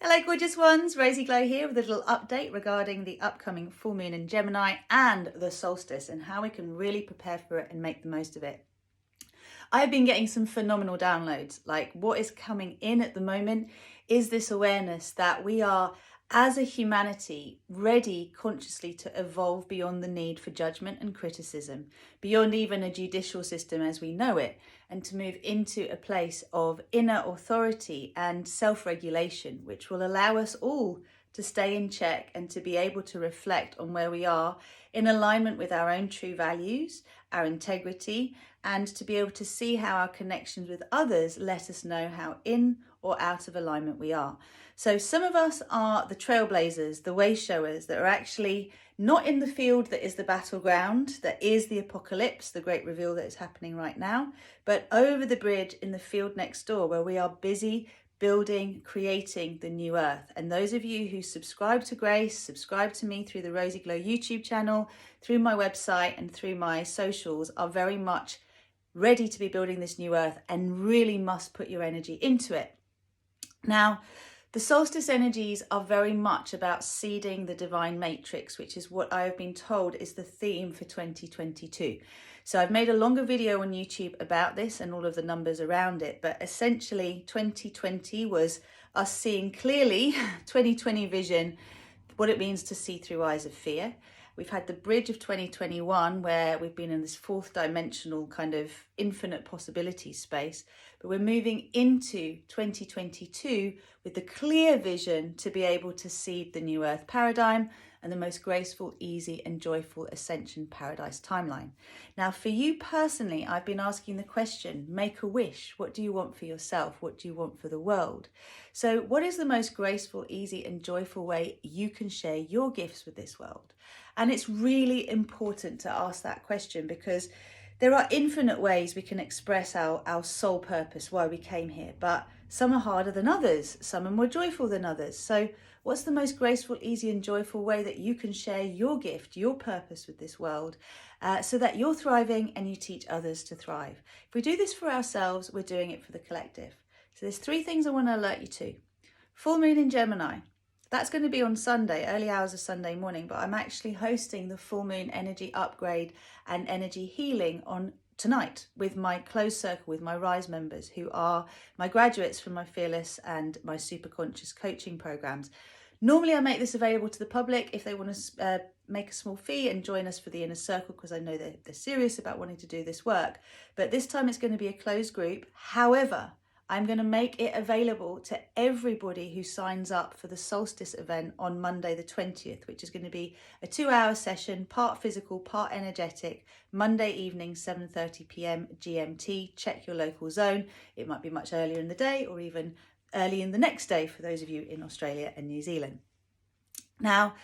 Hello gorgeous ones, Rosie Glow here with a little update regarding the upcoming full moon in Gemini and the solstice and how we can really prepare for it and make the most of it. I've been getting some phenomenal downloads. Like, what is coming in at the moment is this awareness that we are, as a humanity, ready consciously to evolve beyond the need for judgment and criticism, beyond even a judicial system as we know it, and to move into a place of inner authority and self-regulation, which will allow us all to stay in check and to be able to reflect on where we are in alignment with our own true values, our integrity, and to be able to see how our connections with others let us know how in or out of alignment we are. So some of us are the trailblazers, the way showers that are actually not in the field that is the battleground, that is the apocalypse, the great reveal that is happening right now, but over the bridge in the field next door where we are busy building, creating the new earth. And those of you who subscribe to Grace, subscribe to me through the Rosie Glow YouTube channel, through my website and through my socials are very much ready to be building this new earth and really must put your energy into it. Now, the solstice energies are very much about seeding the divine matrix, which is what I have been told is the theme for 2022. So I've made a longer video on YouTube about this and all of the numbers around it, but essentially 2020 was us seeing clearly 2020 vision, what it means to see through eyes of fear. We've had the bridge of 2021 where we've been in this fourth dimensional kind of infinite possibility space, but we're moving into 2022 with the clear vision to be able to seed the new earth paradigm and the most graceful, easy and joyful ascension paradise timeline. Now for you personally, I've been asking the question, make a wish. What do you want for yourself? What do you want for the world? So what is the most graceful, easy and joyful way you can share your gifts with this world? And it's really important to ask that question because there are infinite ways we can express our soul purpose, why we came here, but some are harder than others, some are more joyful than others. So what's the most graceful, easy and joyful way that you can share your gift, your purpose with this world so that you're thriving and you teach others to thrive? If we do this for ourselves, we're doing it for the collective. So there's three things I want to alert you to. Full moon in Gemini. That's going to be on Sunday, early hours of Sunday morning, but I'm actually hosting the full moon energy upgrade and energy healing on tonight with my closed circle, with my Rise members who are my graduates from my Fearless and my Super Conscious coaching programs. Normally I make this available to the public if they want to make a small fee and join us for the inner circle because I know they're serious about wanting to do this work. But this time it's going to be a closed group. However, I'm going to make it available to everybody who signs up for the Solstice event on Monday the 20th, which is going to be a 2-hour session, part physical, part energetic, Monday evening, 7:30 p.m. GMT. Check your local zone. It might be much earlier in the day or even early in the next day for those of you in Australia and New Zealand. Now,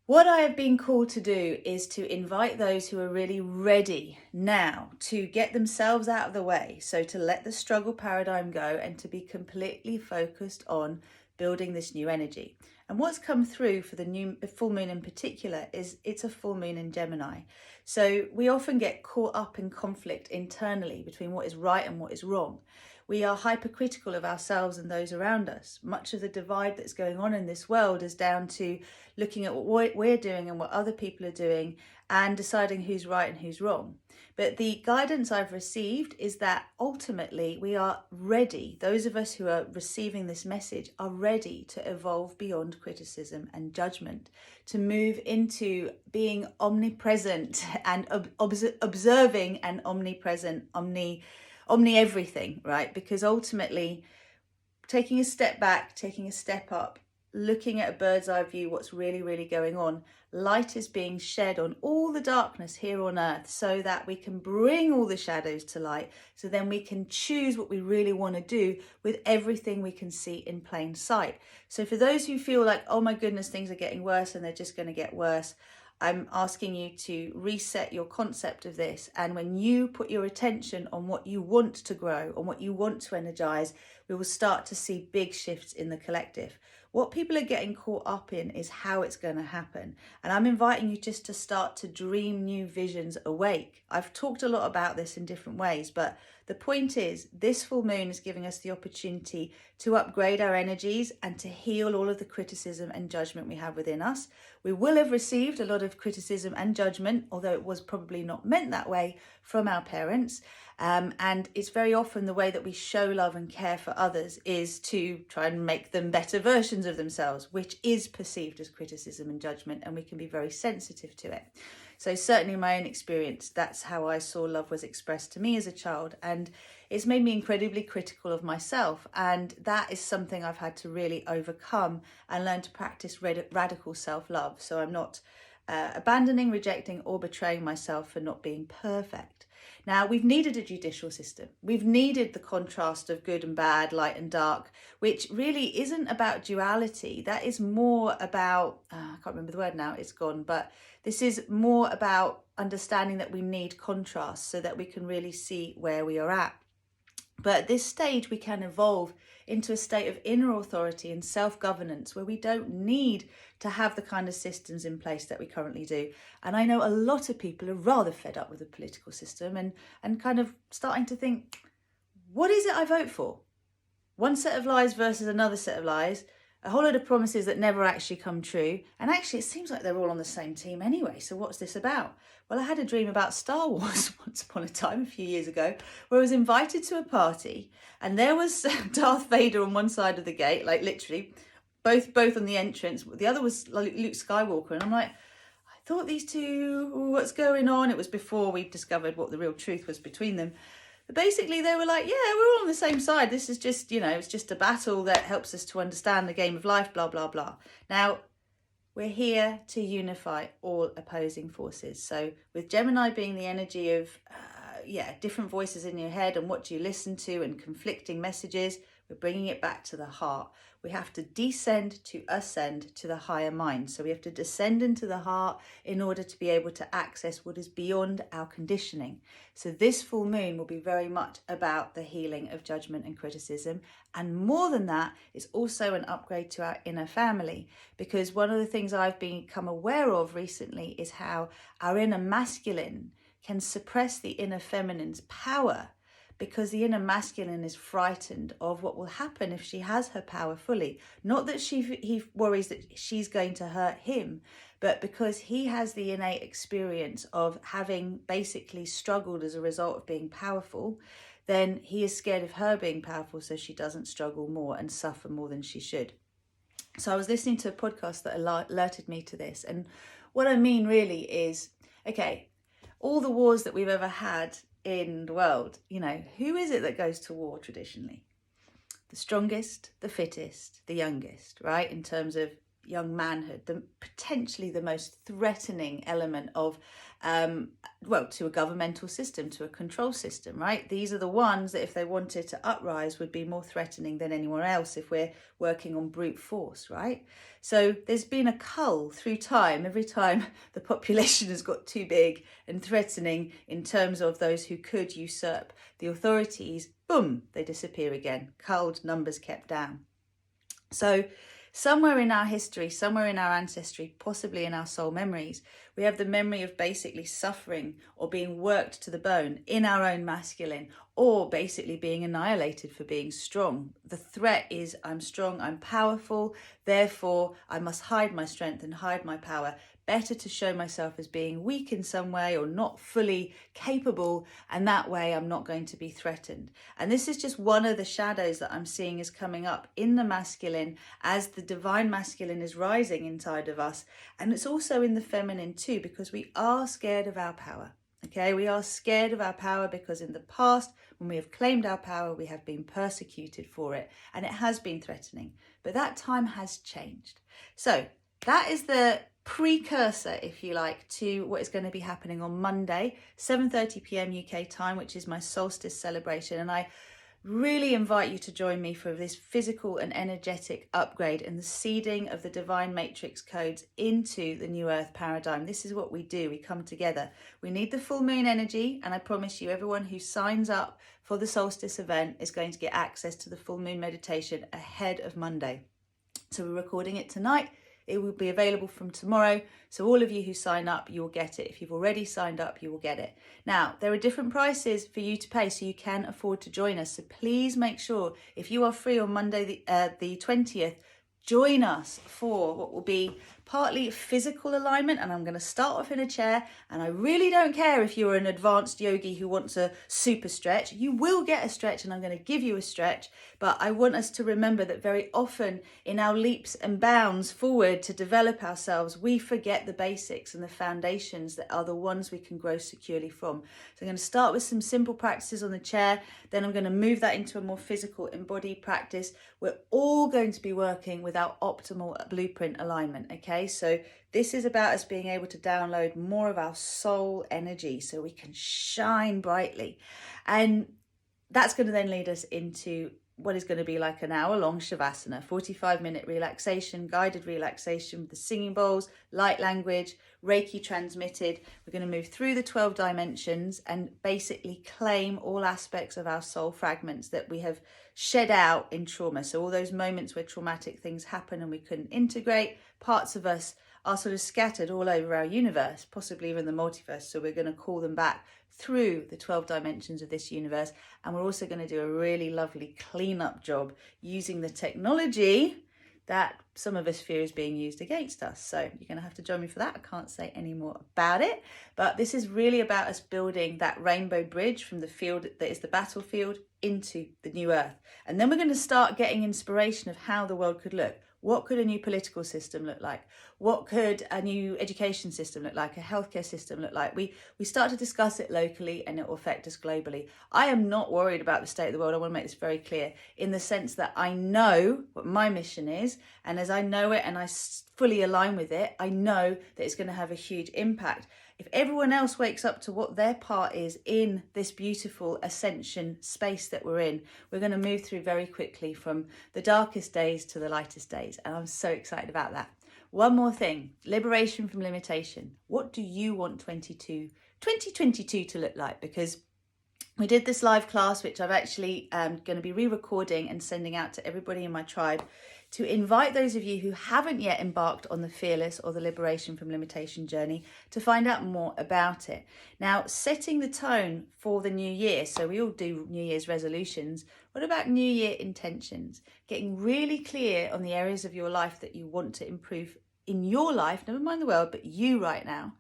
what I have been called to do is to invite those who are really ready now to get themselves out of the way. So to let the struggle paradigm go and to be completely focused on building this new energy. And what's come through for the new full moon in particular is it's a full moon in Gemini. So we often get caught up in conflict internally between what is right and what is wrong. We are hypercritical of ourselves and those around us. Much of the divide that's going on in this world is down to looking at what we're doing and what other people are doing and deciding who's right and who's wrong. But the guidance I've received is that ultimately we are ready. Those of us who are receiving this message are ready to evolve beyond criticism and judgment, to move into being omnipresent and observing and omnipresent, omni everything, right? Because ultimately taking a step back, taking a step up, looking at a bird's eye view, what's really, really going on, light is being shed on all the darkness here on earth so that we can bring all the shadows to light. So then we can choose what we really want to do with everything we can see in plain sight. So for those who feel like, oh my goodness, things are getting worse and they're just going to get worse, I'm asking you to reset your concept of this. And when you put your attention on what you want to grow, on what you want to energize, we will start to see big shifts in the collective. What people are getting caught up in is how it's going to happen. And I'm inviting you just to start to dream new visions awake. I've talked a lot about this in different ways, but the point is this full moon is giving us the opportunity to upgrade our energies and to heal all of the criticism and judgment we have within us. We will have received a lot of criticism and judgment, although it was probably not meant that way, from our parents. And it's very often the way that we show love and care for others is to try and make them better versions of themselves, which is perceived as criticism and judgment, and we can be very sensitive to it. So certainly in my own experience, that's how I saw love was expressed to me as a child. And it's made me incredibly critical of myself. And that is something I've had to really overcome and learn to practice radical self-love. So I'm not abandoning, rejecting, or betraying myself for not being perfect. Now, we've needed a judicial system. We've needed the contrast of good and bad, light and dark, which really isn't about duality. That is more about, I can't remember the word now, it's gone, but this is more about understanding that we need contrast so that we can really see where we are at. But at this stage, we can evolve into a state of inner authority and self-governance where we don't need to have the kind of systems in place that we currently do. And I know a lot of people are rather fed up with the political system and kind of starting to think, what is it I vote for? One set of lies versus another set of lies, a whole load of promises that never actually come true. And actually, it seems like they're all on the same team anyway. So what's this about? Well, I had a dream about Star Wars once upon a time, a few years ago, where I was invited to a party and there was Darth Vader on one side of the gate, like literally, both on the entrance. The other was Luke Skywalker. And I'm like, I thought these two, what's going on? It was before we discovered what the real truth was between them. But basically they were like, yeah, we're all on the same side. This is just, it's just a battle that helps us to understand the game of life, blah, blah, blah. Now, we're here to unify all opposing forces. So with Gemini being the energy of, different voices in your head and what do you listen to and conflicting messages, we're bringing it back to the heart. We have to descend to ascend to the higher mind. So we have to descend into the heart in order to be able to access what is beyond our conditioning. So this full moon will be very much about the healing of judgment and criticism. And more than that, it's also an upgrade to our inner family. Because one of the things I've become aware of recently is how our inner masculine can suppress the inner feminine's power, because the inner masculine is frightened of what will happen if she has her power fully. Not that he worries that she's going to hurt him, but because he has the innate experience of having basically struggled as a result of being powerful, then he is scared of her being powerful so she doesn't struggle more and suffer more than she should. So I was listening to a podcast that alerted me to this. And what I mean really is, okay, all the wars that we've ever had in the world, who is it that goes to war traditionally? The strongest, the fittest, the youngest, right? In terms of young manhood, potentially the most threatening element of, to a governmental system, to a control system, right? These are the ones that if they wanted to uprise would be more threatening than anyone else if we're working on brute force, right? So there's been a cull through time. Every time the population has got too big and threatening in terms of those who could usurp the authorities, boom, they disappear again. Culled, numbers kept down. So somewhere in our history, somewhere in our ancestry, possibly in our soul memories, we have the memory of basically suffering or being worked to the bone in our own masculine, or basically being annihilated for being strong. The threat is I'm strong, I'm powerful, therefore I must hide my strength and hide my power. Better to show myself as being weak in some way or not fully capable, and that way I'm not going to be threatened. And this is just one of the shadows that I'm seeing is coming up in the masculine as the divine masculine is rising inside of us. And it's also in the feminine too, because we are scared of our power. Okay, we are scared of our power because in the past, when we have claimed our power, we have been persecuted for it, and it has been threatening. But that time has changed. So that is the precursor, if you like, to what is going to be happening on Monday, 7:30 p.m. UK time, which is my solstice celebration. And I really invite you to join me for this physical and energetic upgrade and the seeding of the divine matrix codes into the new earth paradigm. This is what we do. We come together. We need the full moon energy, and I promise you, everyone who signs up for the solstice event is going to get access to the full moon meditation ahead of Monday. So we're recording it tonight. It will be available from tomorrow. So all of you who sign up, you will get it. If you've already signed up, you will get it. Now, there are different prices for you to pay so you can afford to join us. So please make sure, if you are free on Monday the 20th, join us for what will be partly physical alignment, and I'm going to start off in a chair, and I really don't care if you're an advanced yogi who wants a super stretch. You will get a stretch, and I'm going to give you a stretch, but I want us to remember that very often in our leaps and bounds forward to develop ourselves, we forget the basics and the foundations that are the ones we can grow securely from. So I'm going to start with some simple practices on the chair, then I'm going to move that into a more physical embodied practice. We're all going to be working with our optimal blueprint alignment, okay? So this is about us being able to download more of our soul energy so we can shine brightly. And that's going to then lead us into what is going to be like an hour-long Shavasana, 45-minute relaxation, guided relaxation with the singing bowls, light language, Reiki transmitted. We're going to move through the 12 dimensions and basically claim all aspects of our soul fragments that we have shed out in trauma. So all those moments where traumatic things happen and we couldn't integrate, parts of us are sort of scattered all over our universe, possibly even the multiverse. So we're going to call them back through the 12 dimensions of this universe. And we're also going to do a really lovely cleanup job using the technology that some of us fear is being used against us. So you're going to have to join me for that. I can't say any more about it, but this is really about us building that rainbow bridge from the field that is the battlefield into the new earth. And then we're going to start getting inspiration of how the world could look. What could a new political system look like? What could a new education system look like? A healthcare system look like? We start to discuss it locally and it will affect us globally. I am not worried about the state of the world. I want to make this very clear in the sense that I know what my mission is. And as I know it and I fully align with it, I know that it's going to have a huge impact. If everyone else wakes up to what their part is in this beautiful ascension space that we're in, we're going to move through very quickly from the darkest days to the lightest days. And I'm so excited about that. One more thing, liberation from limitation. What do you want 2022 to look like? Because we did this live class, which I've actually going to be re-recording and sending out to everybody in my tribe to invite those of you who haven't yet embarked on the Fearless or the Liberation from Limitation journey to find out more about it. Now, setting the tone for the new year. So we all do New Year's resolutions. What about New Year intentions? Getting really clear on the areas of your life that you want to improve in your life, never mind the world, but you right now.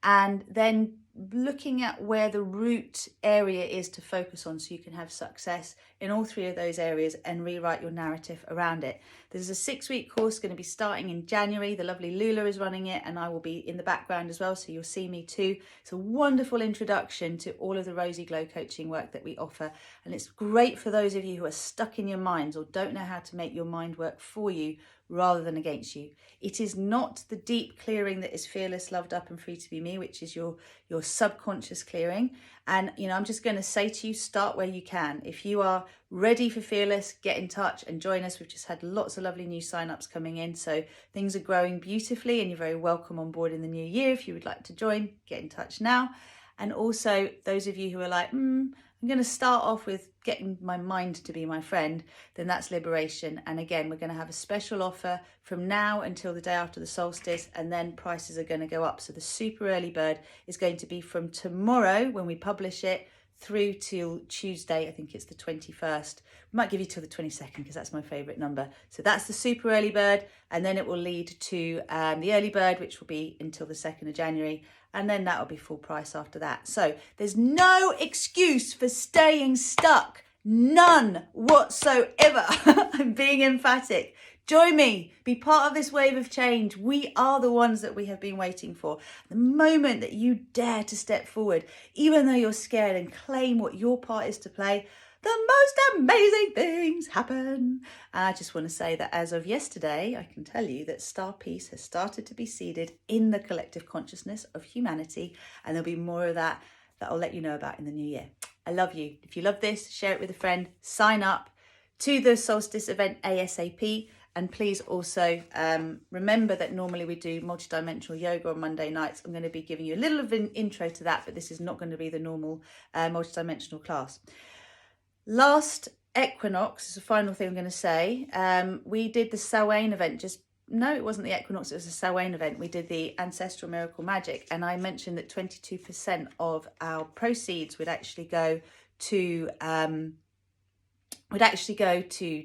And then looking at where the root area is to focus on so you can have success in all three of those areas and rewrite your narrative around it. There's a 6-week course going to be starting in January. The lovely Lula is running it and I will be in the background as well, so you'll see me too. It's a wonderful introduction to all of the Rosy Glow coaching work that we offer, and it's great for those of you who are stuck in your minds or don't know how to make your mind work for you rather than against you. It is not the deep clearing that is fearless, loved up and free to be me, which is your subconscious clearing. And I'm just going to say to you, start where you can. If you are ready for fearless, get in touch and join us. We've just had lots of lovely new signups coming in, so things are growing beautifully and you're very welcome on board in the new year. If you would like to join, get in touch now. And also those of you who are like, I'm going to start off with getting my mind to be my friend, then that's liberation. And again, we're going to have a special offer from now until the day after the solstice, and then prices are going to go up. So the super early bird is going to be from tomorrow when we publish it through till Tuesday. I think it's the 21st. We might give you till the 22nd because that's my favorite number. So that's the super early bird. And then it will lead to the early bird, which will be until the 2nd of January. And then that'll be full price after that. So there's no excuse for staying stuck. None whatsoever. I'm being emphatic. Join me. Be part of this wave of change. We are the ones that we have been waiting for. The moment that you dare to step forward, even though you're scared, and claim what your part is to play, the most amazing things happen. And I just want to say that as of yesterday, I can tell you that star peace has started to be seeded in the collective consciousness of humanity. And there'll be more of that I'll let you know about in the new year. I love you. If you love this, share it with a friend, sign up to the Solstice event ASAP. And please also remember that normally we do multidimensional yoga on Monday nights. I'm going to be giving you a little of an intro to that, but this is not going to be the normal multidimensional class. Last equinox is the final thing I'm going to say. We did the Samhain event. No, it wasn't the equinox, it was the Samhain event. We did the Ancestral Miracle Magic, and I mentioned that 22% of our proceeds would actually go to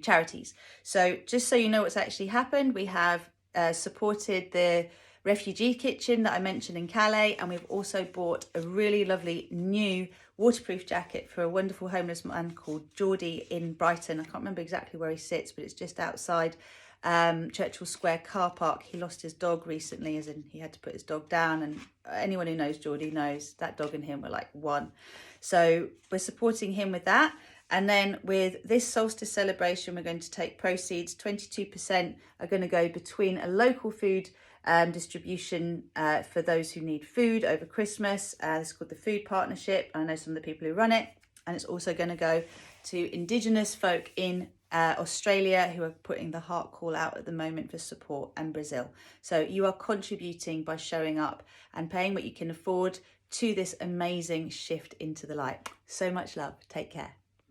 charities. So just so you know what's actually happened, we have supported the refugee kitchen that I mentioned in Calais, and we've also bought a really lovely new waterproof jacket for a wonderful homeless man called Geordie in Brighton. I can't remember exactly where he sits, but it's just outside Churchill Square car park. He lost his dog recently, as in he had to put his dog down, and anyone who knows Geordie knows that dog and him were like one. So we're supporting him with that. And then with this solstice celebration, we're going to take proceeds. 22% are going to go between a local food distribution for those who need food over Christmas. It's called the Food Partnership. I know some of the people who run it. And it's also going to go to indigenous folk in Australia who are putting the heart call out at the moment for support, and Brazil. So you are contributing by showing up and paying what you can afford to this amazing shift into the light. So much love. Take care.